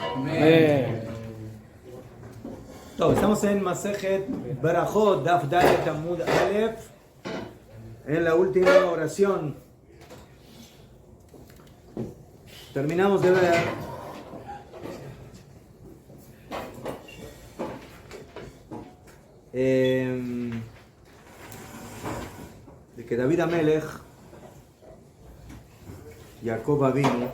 Amén. Estamos en Masejet Berajot, Daf Dalet Amud Aleph, en la última oración. Terminamos de ver de que David Amelech, Jacob Avinu,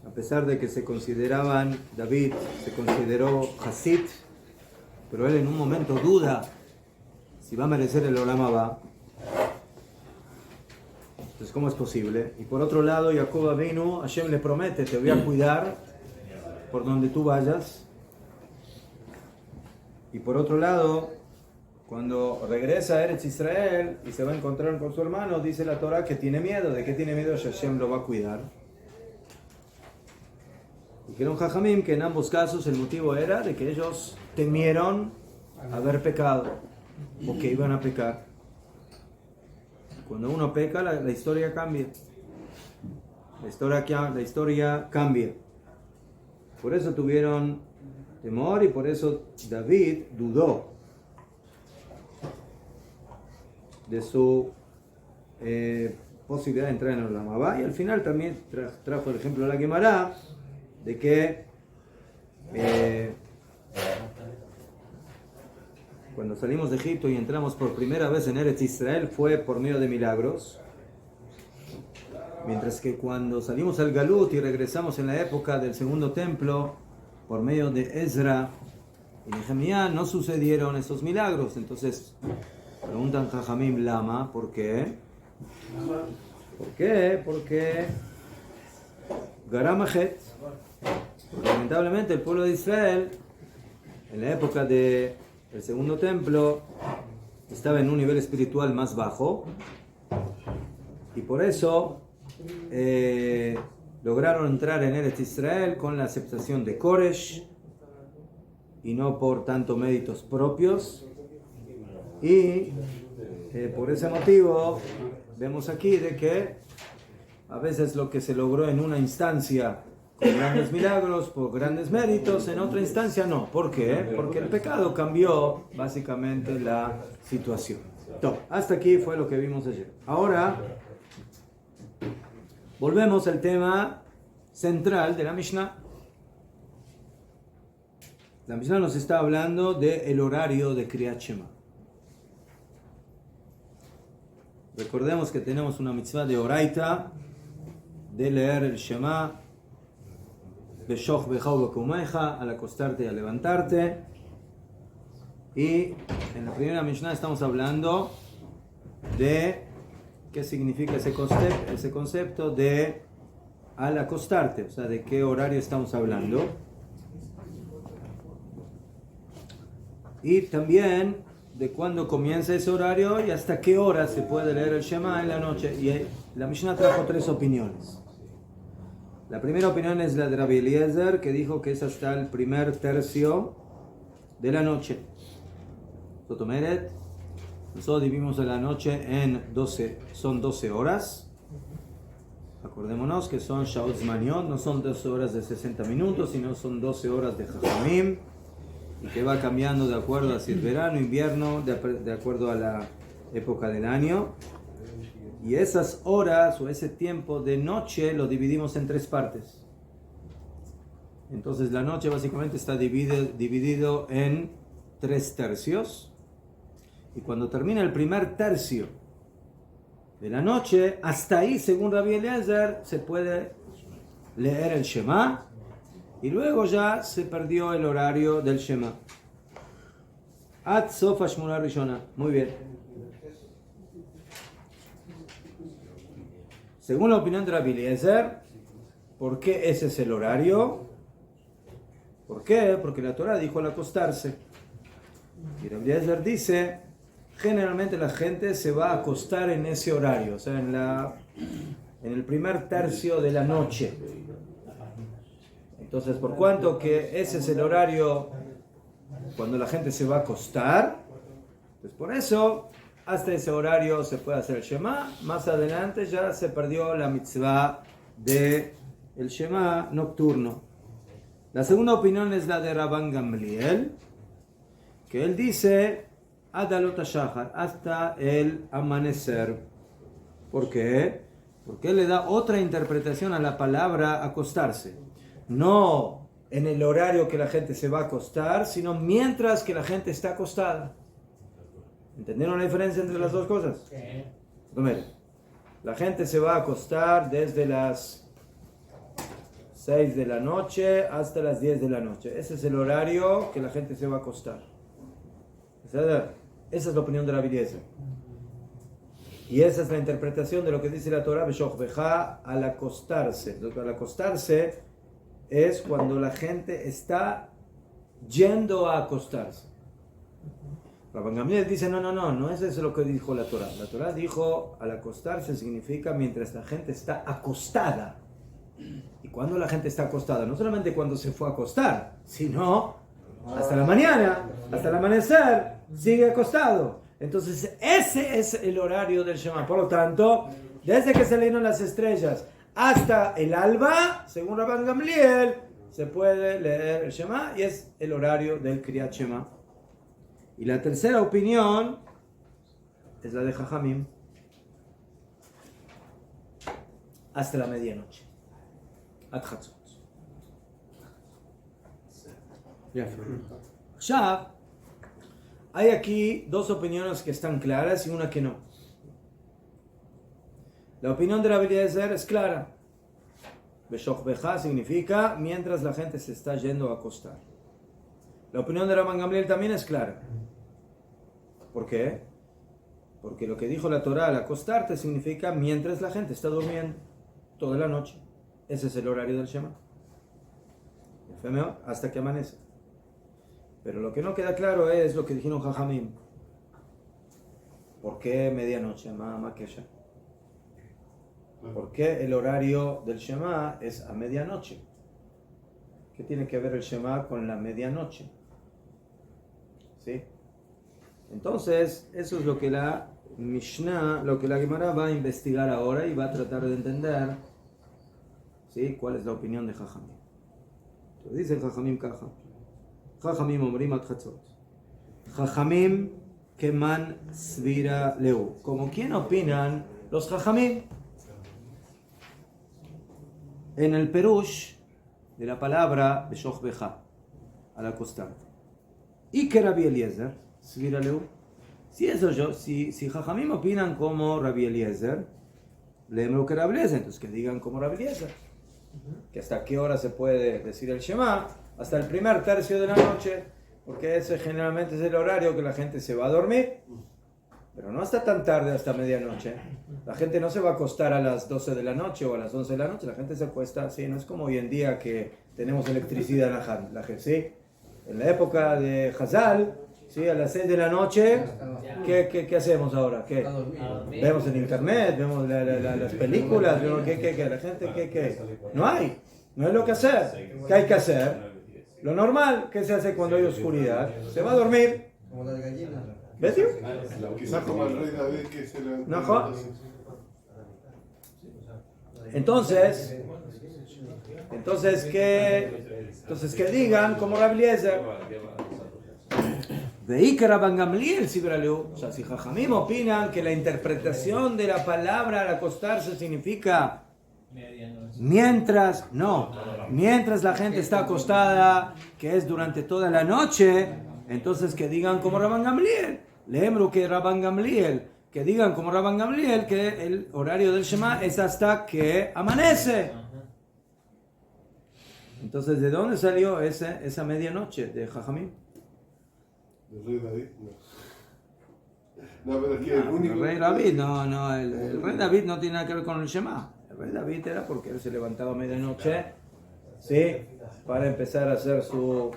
a pesar de que David se consideró Hasid, pero él en un momento duda si va a merecer el Olam Abba. Entonces, ¿cómo es posible? Y por otro lado, Jacob Avinu, Hashem le promete: te voy a cuidar por donde tú vayas. Y por otro lado, cuando regresa a Eretz Israel y se va a encontrar con su hermano, dice la Torah que tiene miedo. ¿De qué tiene miedo? Hashem lo va a cuidar. Y que un Jajamim, que en ambos casos el motivo era de que ellos temieron haber pecado o que iban a pecar. Cuando uno peca, la historia cambia. La historia cambia. Por eso tuvieron temor y por eso David dudó de su posibilidad de entrar en el Olam Abba. Y al final también trajo el ejemplo de la Gemara de que cuando salimos de Egipto y entramos por primera vez en Eretz Israel fue por medio de milagros, mientras que cuando salimos al Galut y regresamos en la época del segundo templo por medio de Ezra y Nehemías no sucedieron esos milagros. Entonces preguntan Jajamim Lama, ¿por qué? ¿Por qué? Porque Garam Achet. Porque lamentablemente el pueblo de Israel en la época del segundo templo estaba en un nivel espiritual más bajo y por eso lograron entrar en Eretz Israel con la aceptación de Koresh y no por tanto méritos propios. Y por ese motivo vemos aquí de que a veces lo que se logró en una instancia con grandes milagros, por grandes méritos, en otra instancia no. ¿Por qué? Porque el pecado cambió básicamente la situación. Entonces, hasta aquí fue lo que vimos ayer. Ahora volvemos al tema central de la Mishnah. La Mishnah nos está hablando del horario de Kriyat Shema. Recordemos que tenemos una mitzvah de Oraita, de leer el Shema, Beshoch Bechau Bekumeja, al acostarte y al levantarte. Y en la primera Mishnah estamos hablando de qué significa ese concepto de al acostarte, o sea, de qué horario estamos hablando. Y también de cuándo comienza ese horario y hasta qué hora se puede leer el Shema en la noche. Y la Mishnah trajo tres opiniones. La primera opinión es la de Rabbi Eliezer, que dijo que es hasta el primer tercio de la noche. Sotomeret, nosotros dividimos la noche en 12 horas. Acordémonos que son Shaot Zmaniot, no son 12 horas de 60 minutos, sino son 12 horas de Jajamim, y que va cambiando de acuerdo a si es verano, invierno, de acuerdo a la época del año. Y esas horas o ese tiempo de noche lo dividimos en tres partes. Entonces la noche básicamente está dividido en 3 tercios. Y cuando termina el primer tercio de la noche, hasta ahí, según Rabbi Eliezer, se puede leer el Shema. Y luego ya se perdió el horario del Shema. Ad Sof Hashmona Rishona. Muy bien. Según la opinión de Rabbi Eliezer, ¿por qué ese es el horario? ¿Por qué? Porque la Torah dijo al acostarse. Y Rabbi Eliezer dice, generalmente la gente se va a acostar en ese horario, o sea, en el primer tercio de la noche. Entonces, por cuanto que ese es el horario cuando la gente se va a acostar, pues por eso hasta ese horario se puede hacer el Shema. Más adelante ya se perdió la mitzvah de el Shema nocturno. La segunda opinión es la de Rabban Gamliel, que él dice Adalot Shahar, hasta el amanecer. ¿Por qué? Porque él le da otra interpretación a la palabra acostarse. No en el horario que la gente se va a acostar, sino mientras que la gente está acostada. ¿Entendieron la diferencia entre las dos cosas? Primero, la gente se va a acostar desde las 6 de la noche hasta las 10 de la noche. Ese es el horario que la gente se va a acostar. Esa es la opinión de Rabbi Eliezer. Y esa es la interpretación de lo que dice la Torah, Beshoch Beja, al acostarse. Al acostarse es cuando la gente está yendo a acostarse. Rabban Gamliel dice, no es eso lo que dijo la Torah. La Torah dijo, al acostarse significa mientras la gente está acostada. Y cuando la gente está acostada, no solamente cuando se fue a acostar, sino hasta la mañana, hasta el amanecer, sigue acostado. Entonces ese es el horario del Shema. Por lo tanto, desde que salieron las estrellas hasta el alba, según Rabban Gamliel, se puede leer el Shema y es el horario del Kriyat Shema. Y la tercera opinión es la de Jajamim, hasta la medianoche. Ad Chatzot. Ya, hay aquí dos opiniones que están claras y una que no. La opinión de Rabbi Eliezer es clara. Beshoch Beja significa mientras la gente se está yendo a acostar. La opinión de Rabban Gamliel también es clara. ¿Por qué? Porque lo que dijo la Torah al acostarte significa mientras la gente está durmiendo toda la noche. Ese es el horario del Shema. Hasta que amanece. Pero lo que no queda claro es lo que dijeron Jajamim. ¿Por qué medianoche? ¿Por qué el horario del Shema es a medianoche? ¿Qué tiene que ver el Shema con la medianoche? ¿Sí? Entonces, eso es lo que la Mishnah, lo que la Gemara va a investigar ahora y va a tratar de entender, ¿sí?, cuál es la opinión de Jajamim. Entonces dice Jajamim Kaja. Jajamim omrim ad chatzot. Jajamim keman svira leu. ¿Como quién opinan los Jajamim? En el Perush de la palabra Beshoch Beja, al acostarte. Y que Rabbi Eliezer, svira leu. Si Jajamim opinan como Rabbi Eliezer, leemos que Rabbi Eliezer, entonces que digan como Rabbi Eliezer. Que hasta qué hora se puede decir el Shema, hasta el primer tercio de la noche, porque ese generalmente es el horario que la gente se va a dormir, pero no hasta tan tarde, hasta medianoche. La gente no se va a acostar a las 12 de la noche o a las 11 de la noche, la gente se acuesta así, no es como hoy en día que tenemos electricidad en la gente, ¿sí? En la época de Hazal, ¿sí?, a las 6 de la noche, ¿qué hacemos ahora? ¿Qué? Vemos en internet, vemos las películas, vemos ¿qué? La gente, ¿qué? No es lo que hacer. ¿Qué hay que hacer? Lo normal, ¿qué se hace cuando hay oscuridad? Se va a dormir. Como las gallinas. ¿Ves, tío? Quizás como el rey David que se levantó. ¿No? Entonces que digan como Rabbi Eliezer. Veí que Rabban Gamliel si braleu. O sea, si Jajamim opinan que la interpretación de la palabra al acostarse significa mientras la gente está acostada, que es durante toda la noche, entonces que digan como Rabban Gamliel. Leemru que Rabban Gamliel, que digan como Rabban Gamliel que el horario del Shema es hasta que amanece. Entonces, ¿de dónde salió esa medianoche de Jajamim? ¿El rey David? No, pero es que el único... El rey David, el rey David no tiene nada que ver con el Shema. El rey David era porque él se levantaba a medianoche, ¿sí?, para empezar a hacer su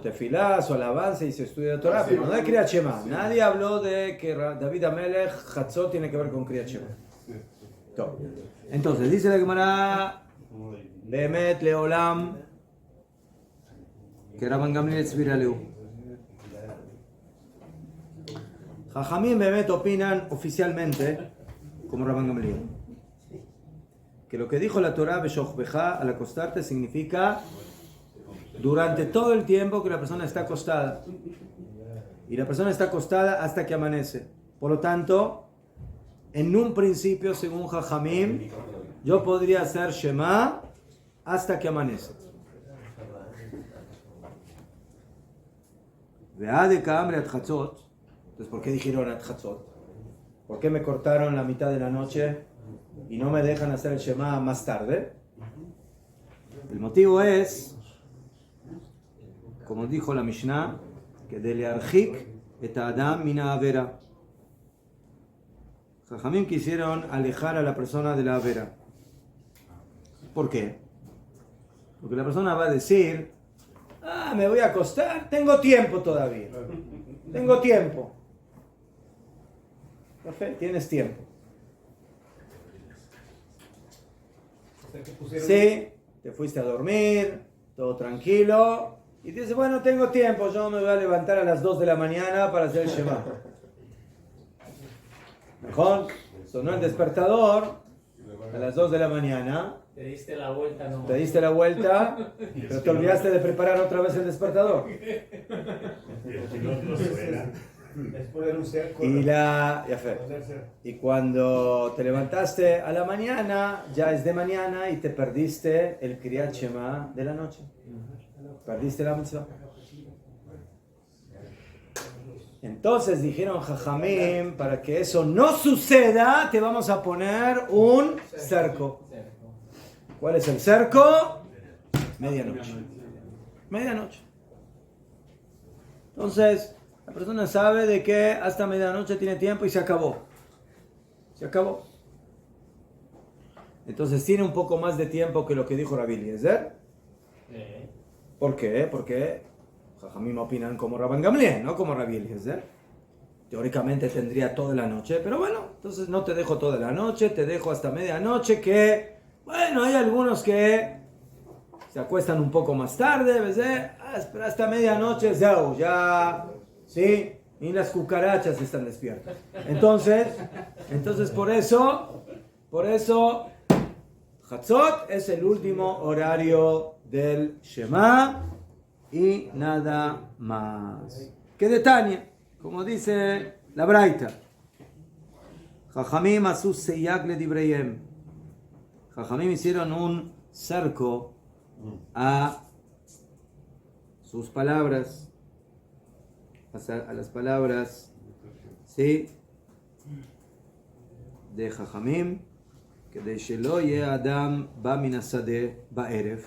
tefilá, su alabanza y su estudio de Torah, pero no de Kriyat Shema. Nadie habló de que David Amelech, Chatzot, tiene que ver con Kriyat Shema. Entonces, dice la Gemara, Behemet Leolam, que Rabban Gamliel Svira Leu. Jajamim Behemet opinan oficialmente como Rabban Gamliel. que lo que dijo la Torah, Beshochbeja, al acostarte, significa durante todo el tiempo que la persona está acostada. Y la persona está acostada hasta que amanece. Por lo tanto, en un principio, según Jajamim, yo podría hacer Shema hasta que amanece. Entonces, ¿por qué dijeron Atchatzot? ¿Por qué me cortaron la mitad de la noche y no me dejan hacer el Shema más tarde? El motivo es, como dijo la Mishnah, que de learjik et adam mina avera. Jajamim quisieron alejar a la persona de la avera. ¿Por qué? Porque la persona va a decir, me voy a acostar, tengo tiempo todavía. Tengo tiempo. Perfecto, tienes tiempo. Sí, te fuiste a dormir, todo tranquilo, y dices, bueno, tengo tiempo, yo me voy a levantar a las 2 de la mañana para hacer el Shema. Mejor, sonó el despertador a las 2 de la mañana. Te diste la vuelta, no. Te diste la vuelta, pero te olvidaste de preparar otra vez el despertador. Después de un cerco. Y cuando te levantaste a la mañana, ya es de mañana y te perdiste el Kriyat Shema de la noche. Perdiste la mitzvah. Entonces dijeron Jajamim, para que eso no suceda, te vamos a poner un cerco. ¿Cuál es el cerco? Medianoche. Medianoche. Entonces, la persona sabe de que hasta medianoche tiene tiempo y se acabó. Se acabó. Entonces tiene un poco más de tiempo que lo que dijo Rabbi Eliezer. ¿Por qué? Porque Jajamim opinan como Rabban Gamliel, no como Rabbi Eliezer. Teóricamente tendría toda la noche, pero bueno, entonces no te dejo toda la noche, te dejo hasta medianoche, que bueno, hay algunos que se acuestan un poco más tarde, ¿ves? Pero hasta medianoche ya, sí, y las cucarachas están despiertas. Entonces por eso, Hatzot es el último horario del Shema y nada más. ¿Qué detalle? Como dice la Braita, Jajamim asu seyag le dibreyem. Jajamim hicieron un cerco a sus palabras, a las palabras, ¿sí?, de Jajamim, que de Shelo ye Adam ba min hasadeh ba'erev,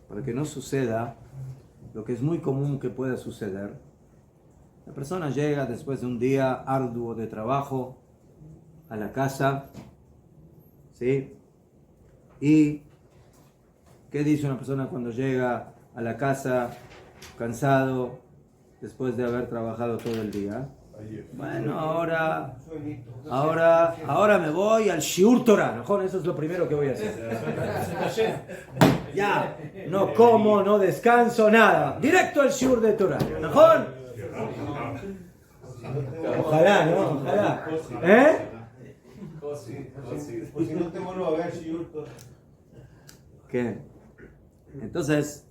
para que no suceda lo que es muy común que pueda suceder. La persona llega después de un día arduo de trabajo a la casa, ¿sí? ¿Y qué dice una persona cuando llega a la casa cansado después de haber trabajado todo el día? Bueno, ahora me voy al Shiur Torah. Mejor, eso es lo primero que voy a hacer. Ya, no como, no descanso, nada. Directo al Shiur de Torah. Mejor. Ojalá, ¿no? Ojalá. Pues si no te vuelvo a ver, ¿Qué? Entonces,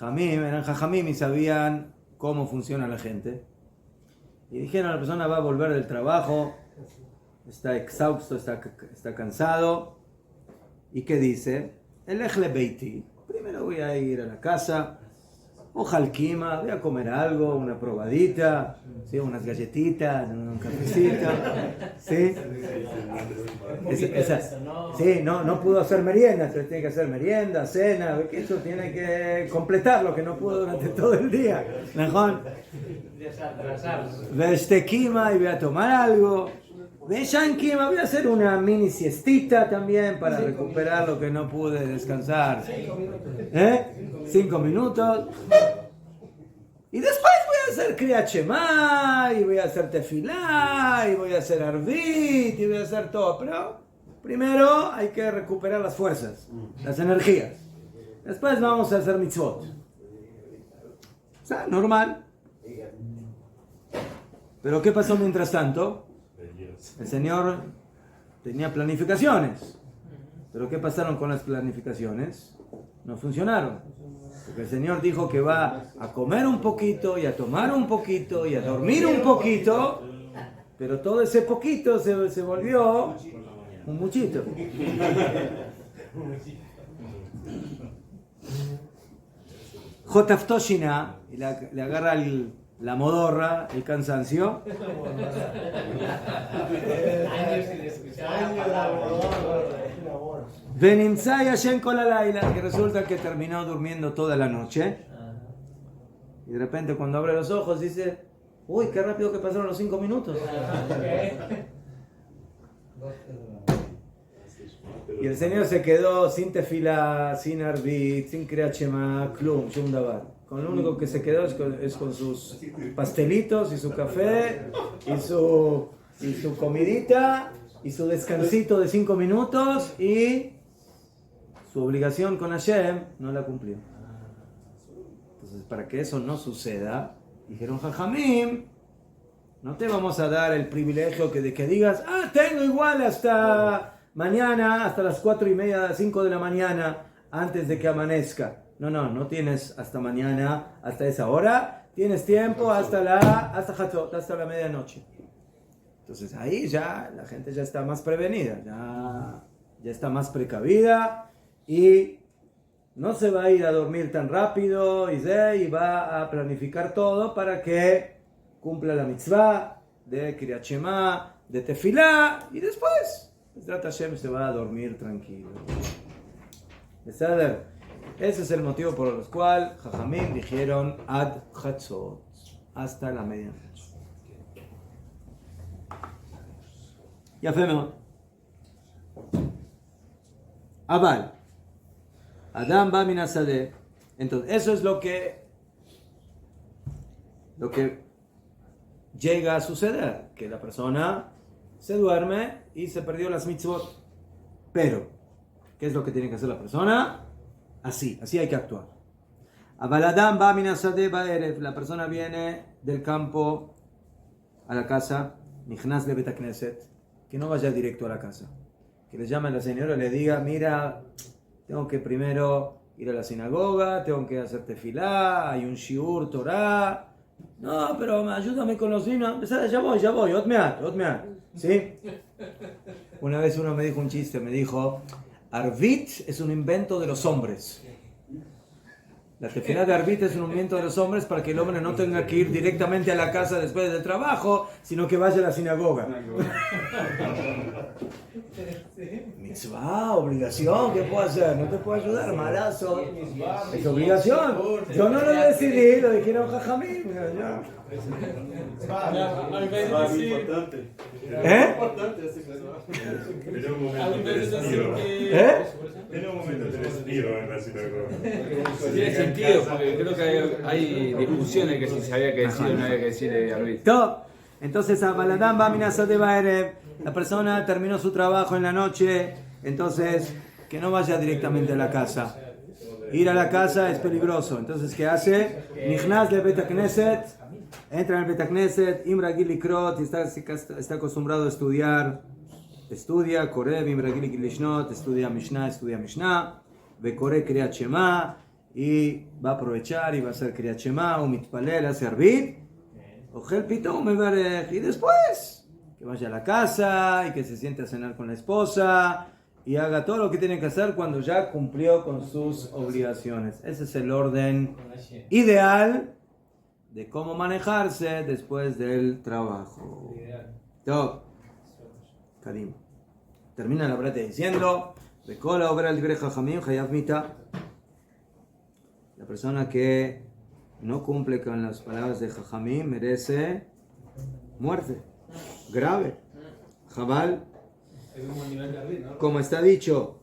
eran Jajamim y sabían cómo funciona la gente. Y dijeron, la persona va a volver del trabajo, está exhausto, está cansado. ¿Y qué dice? El echle beiti. Primero voy a ir a la casa, ojalquima, voy a comer algo, una probadita, ¿sí? Unas galletitas, un cafecito, ¿sí? Sí, no pudo hacer merienda, entonces tiene que hacer merienda, cena, que eso tiene que completar lo que no pudo durante todo el día. Mejor. Vestekima y voy a tomar algo. Veshankima, voy a hacer una mini siestita también para recuperar lo que no pude descansar. 5 minutos. Y después voy a hacer Kriyat Shema, y voy a hacer Tefilá, y voy a hacer Arvit, y voy a hacer todo. Pero primero hay que recuperar las fuerzas, las energías. Después vamos a hacer mitzvot. O sea, normal. Pero ¿qué pasó mientras tanto? El Señor tenía planificaciones. Pero ¿qué pasaron con las planificaciones? No funcionaron. Porque el Señor dijo que va a comer un poquito y a tomar un poquito y a dormir un poquito, pero todo ese poquito se volvió un muchito. Jotaftoshina, y le agarra la modorra, el cansancio. Venimzai Hashem con la Laila, que resulta que terminó durmiendo toda la noche. Y de repente cuando abre los ojos dice, uy, qué rápido que pasaron los 5 minutos. Y el Señor se quedó sin tefila, sin arbit, sin kriyat shema, klum, shum davar. Con lo único que se quedó es con sus pastelitos y su café y su comidita y su descansito de 5 minutos y su obligación con Hashem no la cumplió. Entonces, para que eso no suceda, dijeron Jajamim, no te vamos a dar el privilegio de que digas, tengo igual hasta mañana, hasta las 4:30, 5 de la mañana, antes de que amanezca. No tienes hasta mañana, hasta esa hora, tienes tiempo hasta Hatzot, hasta la medianoche. Entonces ahí ya la gente ya está más prevenida, ya está más precavida y no se va a ir a dormir tan rápido y va a planificar todo para que cumpla la mitzvah de Kriyat Shema, de Tefilá y después Bezrat Hashem se va a dormir tranquilo. Ese es el motivo por el cual Jajamim dijeron Ad Hatzot, hasta la medianoche. Ya fue mejor. Abal. Adam va minasade. Entonces, eso es lo que llega a suceder. Que la persona se duerme y se perdió las mitzvot. Pero, ¿qué es lo que tiene que hacer la persona? Así hay que actuar. Abal Adam va minasade ba'erev. La persona viene del campo a la casa. Nichnas le bet knesset. Que no vaya directo a la casa. Que le llame a la señora y le diga, mira, tengo que primero ir a la sinagoga, tengo que hacer tefilá, hay un shiur, Torah. No, pero ayúdame con los niños. Ya voy, otmeat. ¿Sí? Una vez uno me dijo un chiste, me dijo, Arvit es un invento de los hombres. La tefilá de Arvit es un invento de los hombres para que el hombre no tenga que ir directamente a la casa después del trabajo, sino que vaya a la sinagoga. Mitzvah, obligación, ¿qué puedo hacer? No te puedo ayudar, malazo. Es obligación. Yo no lo decidí, lo dijeron Jajamim. Tiene un momento de respiro. Tiene un momento de respiro en la sinagoga. Tiene sentido, porque creo que hay discusiones que si se había que decir o no había que decir de arbitrio. Entonces, Abaladán va minasade ba'erev. La persona terminó su trabajo en la noche, entonces que no vaya directamente a la casa. Ir a la casa es peligroso. Entonces, ¿qué hace? Nichnas le bet knesset, entra en el bet knesset, imra gili krot, está acostumbrado a estudiar. Estudia, Korev, imra gili lishnot, estudia Mishnah, ve Kore Kriyat Shema, y va a aprovechar y va a hacer Kriyat Shema, un mitpalel, a servir. Ojel pitom y después que vaya a la casa y que se siente a cenar con la esposa y haga todo lo que tiene que hacer cuando ya cumplió con sus obligaciones. Ese es el orden ideal de cómo manejarse después del trabajo. Top. Karim. Termina la brete diciendo, de cola obra el libre jajamim hayav mita. La persona que no cumple con las palabras de Jajamim merece muerte grave. Jabal, como está dicho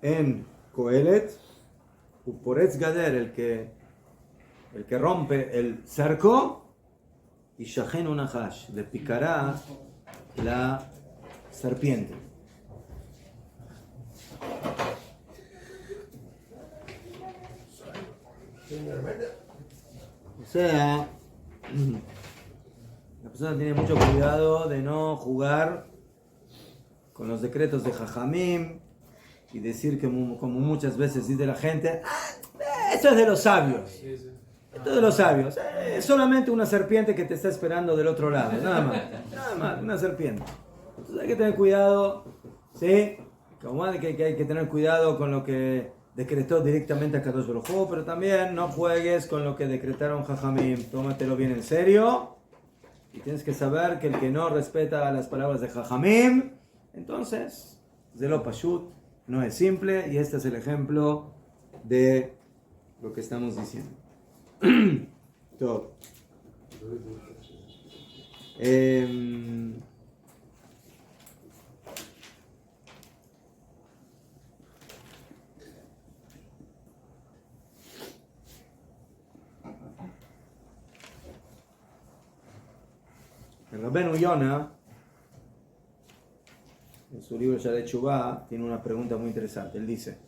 en Kohelet, Uporetz Gader, el que rompe el cerco, y Shahen Unahash, le picará la serpiente. O sea, la persona tiene mucho cuidado de no jugar con los decretos de Jajamim y decir que como muchas veces dice la gente, esto es de los sabios. Esto es de los sabios. Es solamente una serpiente que te está esperando del otro lado. Nada más, una serpiente. Entonces hay que tener cuidado, ¿sí? Como que hay que tener cuidado con lo que decretó directamente a Kadosh Baruj Hu, pero también no juegues con lo que decretaron Jajamim. Tómatelo bien en serio. Y tienes que saber que el que no respeta las palabras de Jajamim, entonces, Zelo Pashut, no es simple, y este es el ejemplo de lo que estamos diciendo. Todo. El Rabbeinu Yonah, en su libro Sha'arei Teshuvah, tiene una pregunta muy interesante. Él dice,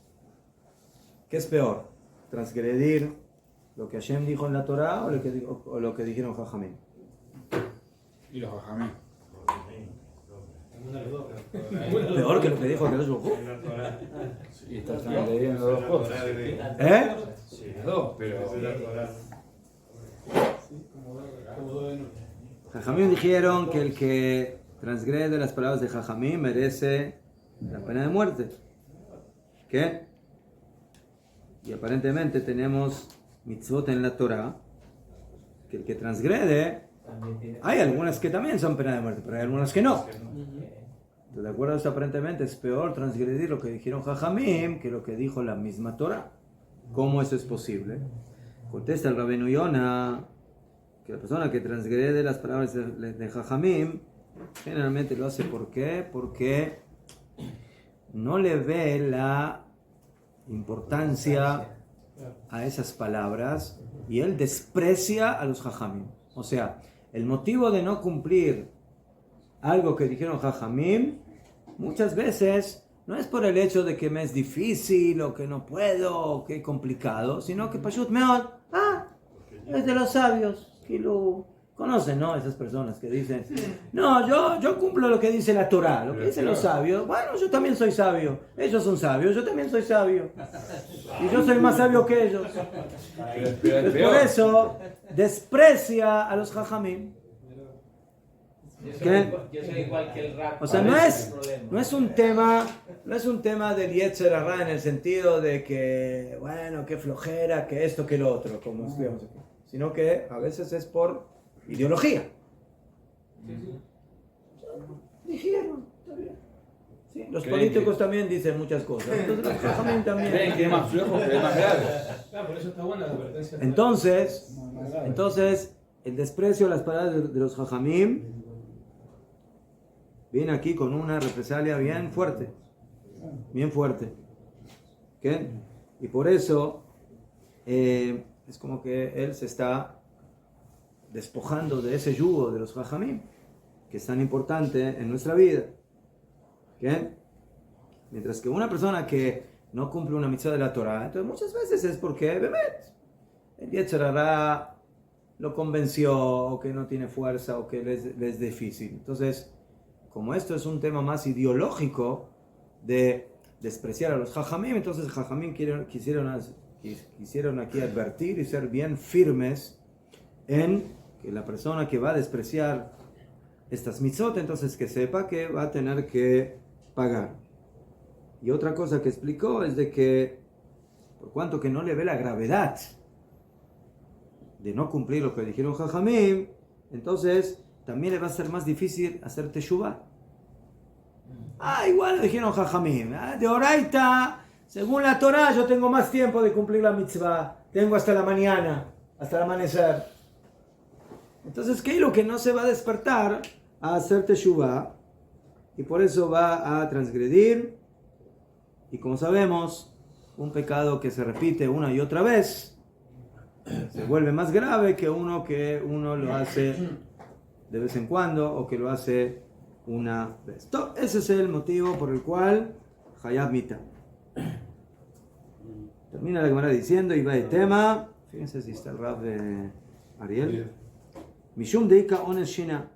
¿qué es peor? ¿Transgredir lo que Hashem dijo en la Torah o lo que dijeron Jajamim? Y los jajamí. ¿Peor que lo que dijo Kadosh Baruj Hu? Y estás leyendo dos cosas. Sí, las dos, pero. Jajamim dijeron que el que transgrede las palabras de Jajamim merece la pena de muerte. ¿Qué? Y aparentemente tenemos mitzvot en la Torah que el que transgrede, hay algunas que también son pena de muerte, pero hay algunas que no. De acuerdo a esto, aparentemente es peor transgredir lo que dijeron Jajamim que lo que dijo la misma Torah. ¿Cómo eso es posible? Contesta el Rabbeinu Yonah que la persona que transgrede las palabras de Jajamim generalmente lo hace ¿por qué? Porque no le ve la importancia a esas palabras y él desprecia a los Jajamim. O sea, el motivo de no cumplir algo que dijeron Jajamim muchas veces no es por el hecho de que me es difícil o que no puedo o que es complicado, sino que Pashut Meod, es de los sabios. Que lo conocen, ¿no? Esas personas que dicen, no, yo cumplo lo que dice la Torah, lo que dicen los sabios. Bueno, yo también soy sabio. Ellos son sabios, yo también soy sabio. Y yo soy más sabio que ellos. Por eso desprecia a los Jajamim. Yo soy igual que el rap. O sea, no es un tema del Yetzer Hara en el sentido de que, bueno, qué flojera, que esto, que lo otro, como estudiamos aquí. Sino que a veces es por ideología. Dijeron, está bien. Sí, los políticos también dicen muchas cosas. Entonces los Jajamim también. Creen que es más flojo, que es más grave. Por eso está buena la advertencia. Entonces, el desprecio a las palabras de los Jajamim viene aquí con una represalia bien fuerte. Bien fuerte. ¿Qué? Y por eso es como que él se está despojando de ese yugo de los Jajamim, que es tan importante en nuestra vida. ¿Qué? Mientras que una persona que no cumple una mitzvah de la Torah, entonces muchas veces es porque, bemet, el Yetzer Hara lo convenció, o que no tiene fuerza, o que le es difícil. Entonces, como esto es un tema más ideológico de despreciar a los Jajamim, entonces Jajamim quisieron aquí advertir y ser bien firmes en que la persona que va a despreciar estas mitzvot, entonces que sepa que va a tener que pagar. Y otra cosa que explicó es de que por cuanto que no le ve la gravedad de no cumplir lo que dijeron Jajamim, entonces también le va a ser más difícil hacer teshuvah. Igual dijeron Jajamim, de Oraita, según la Torah, yo tengo más tiempo de cumplir la mitzvah. Tengo hasta la mañana, hasta el amanecer. Entonces, ¿qué es lo que no se va a despertar a hacer teshuvah? Y por eso va a transgredir. Y como sabemos, un pecado que se repite una y otra vez se vuelve más grave que uno lo hace de vez en cuando o que lo hace una vez. Ese es el motivo por el cual Hayab Mita. Termina la Gemara diciendo, y va el tema, fíjense si está el rap de Ariel. Mishum deika ones shina.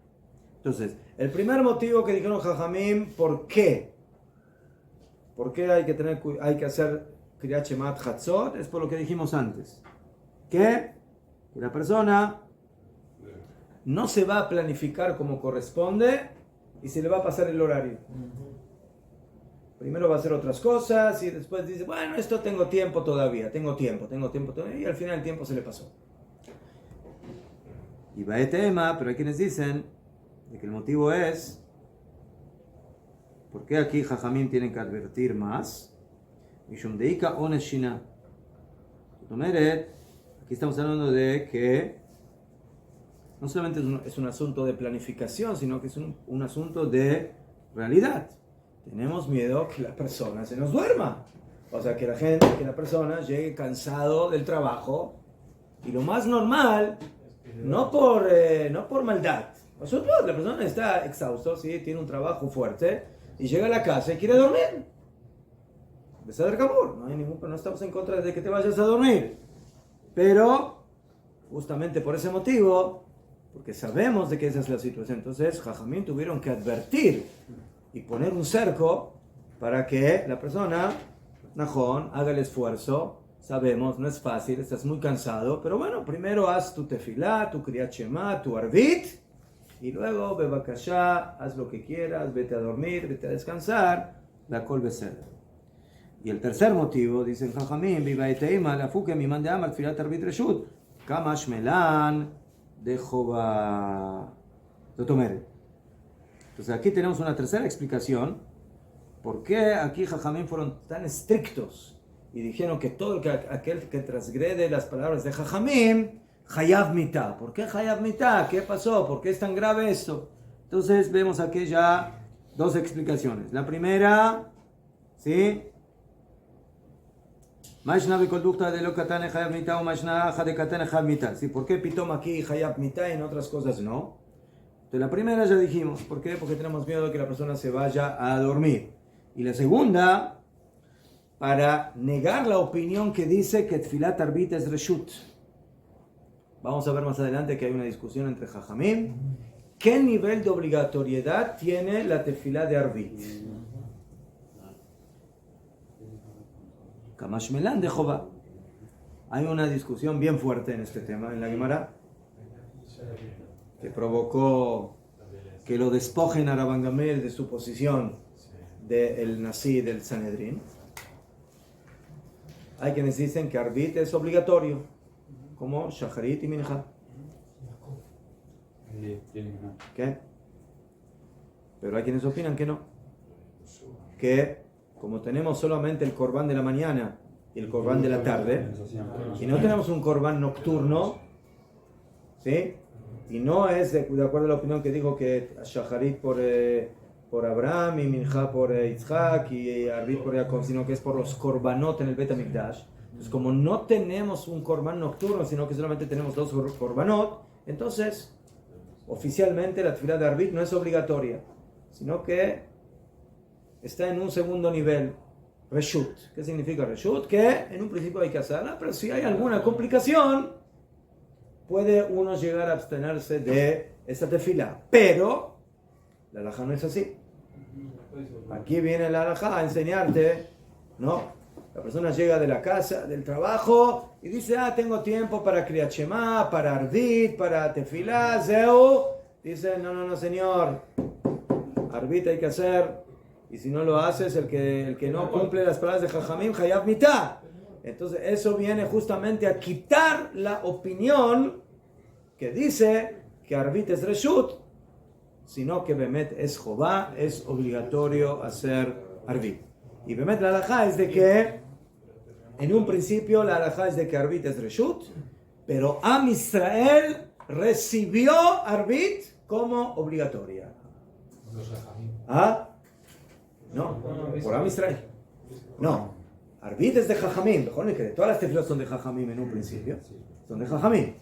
Entonces, el primer motivo que dijeron Jajamim, ¿por qué? ¿Por qué hay que hacer Kriyat Shema Hatzot? Es por lo que dijimos antes. Que la persona no se va a planificar como corresponde y se le va a pasar el horario. Primero va a hacer otras cosas y después dice, bueno, esto tengo tiempo todavía, tengo tiempo todavía, y al final el tiempo se le pasó. Y va el tema, pero hay quienes dicen de que el motivo es, ¿por qué aquí Jajamim tienen que advertir más? Mishum deika ones shina. Aquí estamos hablando de que no solamente es un asunto de planificación, sino que es un asunto de realidad. Tenemos miedo que la persona se nos duerma. O sea, que la persona llegue cansado del trabajo. Y lo más normal, no por maldad. La persona está exhausto, ¿sí? Tiene un trabajo fuerte y llega a la casa y quiere dormir. Besar el Kabur. No estamos en contra de que te vayas a dormir. Pero, justamente por ese motivo, porque sabemos de que esa es la situación, entonces Jajamín tuvieron que advertir y poner un cerco para que la persona, Najón, haga el esfuerzo. Sabemos, no es fácil, estás muy cansado, pero bueno, primero haz tu tefilá, tu kriyat shema, tu arbit, y luego bebakashá, haz lo que quieras, vete a dormir, vete a descansar, la kol beseder. Y el tercer motivo, dicen Jajamim, viva eteima, la fuke mi mande amar tfilat arbit reshut, kamash melan de Jova. Entonces aquí tenemos una tercera explicación, por qué aquí Jajamim fueron tan estrictos y dijeron que todo aquel que transgrede las palabras de Jajamim, Hayav Mitá. ¿Por qué Hayav Mitá? ¿Qué pasó? ¿Por qué es tan grave esto? Entonces vemos aquí ya dos explicaciones. La primera, ¿sí? Mashna beconducta de lo katane Hayav Mitá o Mashna de katane Hayav Mitá. ¿Sí? ¿Por qué Pitom aquí Hayav Mitá y en otras cosas no? Entonces la primera ya dijimos. ¿Por qué? Porque tenemos miedo de que la persona se vaya a dormir. Y la segunda, para negar la opinión que dice que Tfilat Arbit es Reshut. Vamos a ver más adelante que hay una discusión entre Jajamim. ¿Qué nivel de obligatoriedad tiene la Tefilá de Arbit? Kamash Melan de Jova. Hay una discusión bien fuerte en este tema, en la Gemara, que provocó que lo despojen a Rabban Gamliel de su posición del Nasi del Sanedrín. Hay quienes dicen que Arbit es obligatorio, como Shacharit y Minja. ¿Qué? Pero hay quienes opinan que no. Que como tenemos solamente el Corbán de la mañana y el Corbán de la tarde, y no tenemos un Corbán nocturno, ¿sí? Y no es de acuerdo a la opinión que dijo que Shacharit por Abraham y Minja por Yitzhak y Arbit por Jacob, sino que es por los korbanot en el Bet HaMikdash. Entonces, como no tenemos un korban nocturno, sino que solamente tenemos dos korbanot, entonces, oficialmente la tefilá de Arbit no es obligatoria, sino que está en un segundo nivel, Reshut. ¿Qué significa Reshut? Que en un principio hay que hacerla, pero si hay alguna complicación, puede uno llegar a abstenerse de esta tefilá. Pero la halajá no es así. Aquí viene la halajá a enseñarte, ¿no? La persona llega de la casa, del trabajo, y dice, tengo tiempo para Kriyat Shema, para Arbit, para Tefilá, Zeu. Dice, no, señor. Arbit hay que hacer, y si no lo haces, el que no cumple las palabras de Jajamim, Hayav Mitá. Entonces, eso viene justamente a quitar la opinión que dice que Arbit es Reshut, sino que Bemet es Jobá, es obligatorio hacer Arbit. Y Bemet la halajá es de que, en un principio la halajá es de que Arbit es Reshut, pero Am Israel recibió Arbit como obligatoria. No, por Am Israel. No, Arbit es de Jajamim. Todas las tefilot son de Jajamim en un principio, son de Jajamim.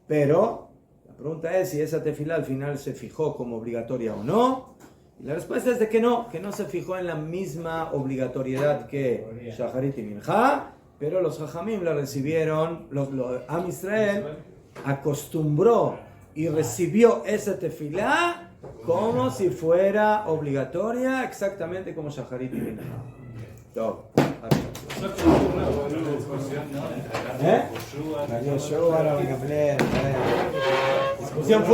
Pero la pregunta es si esa tefilá al final se fijó como obligatoria o no. Y la respuesta es de que no se fijó en la misma obligatoriedad que Shacharit y Minja, pero los Jajamim la recibieron, Am Israel acostumbró y recibió esa tefilá como si fuera obligatoria, exactamente como Shaharit y Minha. ¿Eh? Discusión fuerte.